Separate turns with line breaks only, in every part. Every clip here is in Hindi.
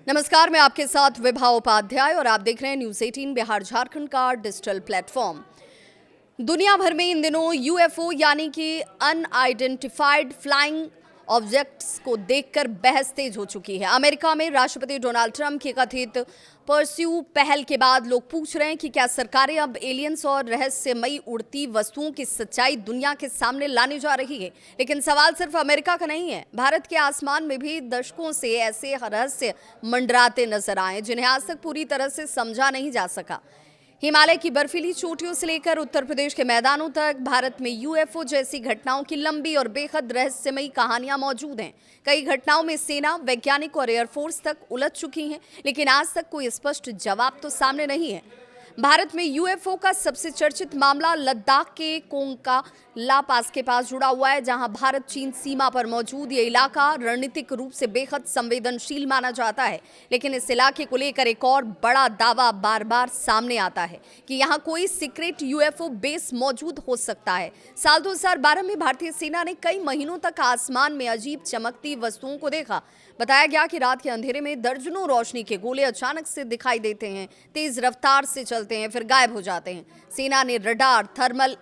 नमस्कार, मैं आपके साथ विभा उपाध्याय और आप देख रहे हैं न्यूज़ 18 बिहार झारखंड का डिजिटल प्लेटफॉर्म। दुनिया भर में इन दिनों यूएफओ यानी कि अनआइडेंटिफाइड फ्लाइंग ऑब्जेक्ट्स को देखकर बहस तेज हो चुकी है। अमेरिका में राष्ट्रपति डोनाल्ड ट्रंप की कथित परस्यू पहल के बाद लोग पूछ रहे हैं कि क्या सरकारें अब एलियंस और रहस्यमयी उड़ती वस्तुओं की सच्चाई दुनिया के सामने लाने जा रही है। लेकिन सवाल सिर्फ अमेरिका का नहीं है, भारत के आसमान में भी दशकों से ऐसे रहस्य मंडराते नजर आए जिन्हें आज तक पूरी तरह से समझा नहीं जा सका। हिमालय की बर्फीली चोटियों से लेकर उत्तर प्रदेश के मैदानों तक भारत में यूएफओ जैसी घटनाओं की लंबी और बेहद रहस्यमयी कहानियां मौजूद हैं। कई घटनाओं में सेना, वैज्ञानिक और एयरफोर्स तक उलझ चुकी हैं, लेकिन आज तक कोई स्पष्ट जवाब तो सामने नहीं है। भारत में यूएफओ का सबसे चर्चित मामला लद्दाख के कोंका ला पास के पास जुड़ा हुआ है, जहां भारत चीन सीमा पर मौजूद ये इलाका रणनीतिक रूप से बेहद संवेदनशील माना जाता है। लेकिन इस इलाके को लेकर एक और बड़ा दावा बार बार सामने आता है कि यहां कोई सीक्रेट यूएफओ बेस मौजूद हो सकता है। साल 2012 में भारतीय सेना ने कई महीनों तक आसमान में अजीब चमकती वस्तुओं को देखा। बताया गया कि रात के अंधेरे में दर्जनों रोशनी के गोले अचानक से दिखाई देते हैं, तेज रफ्तार से चलते हैं, फिर गायब हो जाते हैं। सेना ने रडार, थर्मल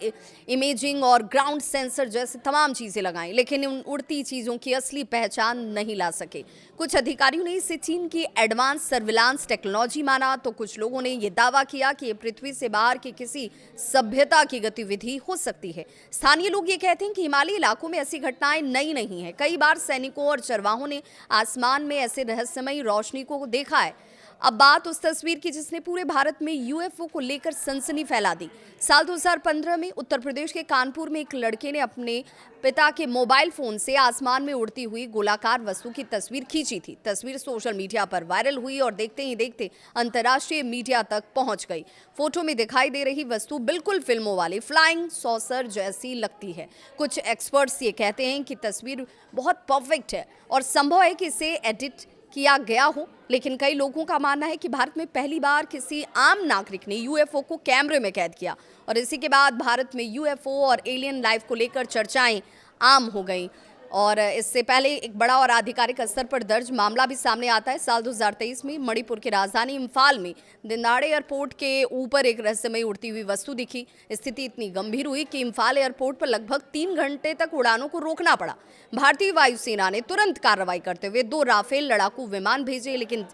इमेजिंग और ग्राउंड सेंसर जैसे तमाम चीजें लगाई, लेकिन उन उड़ती चीजों की असली पहचान नहीं ला सके। कुछ अधिकारियों ने इसे चीन की एडवांस सर्विलांस टेक्नोलॉजी माना, तो कुछ लोगों ने यह दावा किया कि ये पृथ्वी से बाहर की किसी सभ्यता की गतिविधि हो सकती है। स्थानीय लोग ये कहते हैं कि हिमालयी इलाकों में ऐसी घटनाएं नई नहीं है। कई बार सैनिकों और चरवाहों ने आसमान में ऐसे रहस्यमयी रोशनी को देखा है। अब बात उस तस्वीर की जिसने पूरे भारत में यूएफओ को लेकर सनसनी फैला दी। साल 2015 में उत्तर प्रदेश के कानपुर में एक लड़के ने अपने पिता के मोबाइल फोन से आसमान में उड़ती हुई गोलाकार वस्तु की तस्वीर खींची थी। तस्वीर सोशल मीडिया पर वायरल हुई और देखते ही देखते अंतर्राष्ट्रीय मीडिया तक पहुंच गई। फोटो में दिखाई दे रही वस्तु बिल्कुल फिल्मों वाली फ्लाइंग सॉसर जैसी लगती है। कुछ एक्सपर्ट्स ये कहते हैं कि तस्वीर बहुत परफेक्ट है और संभव है कि इसे एडिट किया गया हो, लेकिन कई लोगों का मानना है कि भारत में पहली बार किसी आम नागरिक ने यूएफओ को कैमरे में कैद किया और इसी के बाद भारत में यूएफओ और एलियन लाइफ को लेकर चर्चाएं आम हो गई। और इससे पहले एक बड़ा और आधिकारिक स्तर पर दर्ज मामला भी सामने आता है। साल 2023 में मणिपुर की राजधानी इम्फाल में दिनाड़े एयरपोर्ट के ऊपर एक रहस्यमयी उड़ती हुई वस्तु दिखी। स्थिति इतनी गंभीर हुई कि इम्फाल एयरपोर्ट पर लगभग 3 घंटे तक उड़ानों को रोकना पड़ा। भारतीय वायुसेना ने तुरंत कार्रवाई करते हुए 2 राफेल लड़ाकू विमान भेजे, लेकिन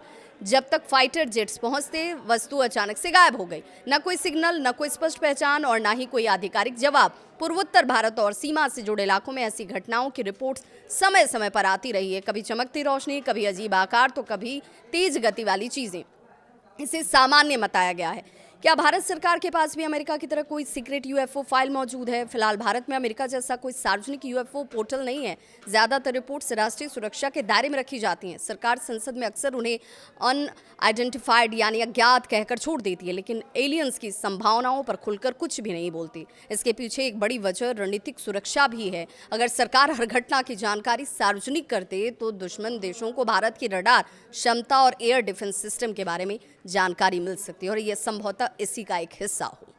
जब तक फाइटर जेट्स पहुंचते वस्तु अचानक से गायब हो गई। न कोई सिग्नल, न कोई स्पष्ट पहचान और न ही कोई आधिकारिक जवाब। पूर्वोत्तर भारत और सीमा से जुड़े इलाकों में ऐसी घटनाओं की रिपोर्ट्स समय समय पर आती रही है। कभी चमकती रोशनी, कभी अजीब आकार, तो कभी तेज गति वाली चीजें। इसे सामान्य बताया गया है। क्या भारत सरकार के पास भी अमेरिका की तरह कोई सीक्रेट यूएफओ फाइल मौजूद है? फिलहाल भारत में अमेरिका जैसा कोई सार्वजनिक यूएफओ पोर्टल नहीं है। ज्यादातर रिपोर्ट्स राष्ट्रीय सुरक्षा के दायरे में रखी जाती हैं। सरकार संसद में अक्सर उन्हें अनआइडेंटिफाइड यानी अज्ञात कहकर छोड़ देती है, लेकिन एलियंस की संभावनाओं पर खुलकर कुछ भी नहीं बोलती। इसके पीछे एक बड़ी वजह रणनीतिक सुरक्षा भी है। अगर सरकार हर घटना की जानकारी सार्वजनिक करते तो दुश्मन देशों को भारत की रडार क्षमता और एयर डिफेंस सिस्टम के बारे में जानकारी मिल सकती है और यह संभवतः इसी का एक हिस्सा हो।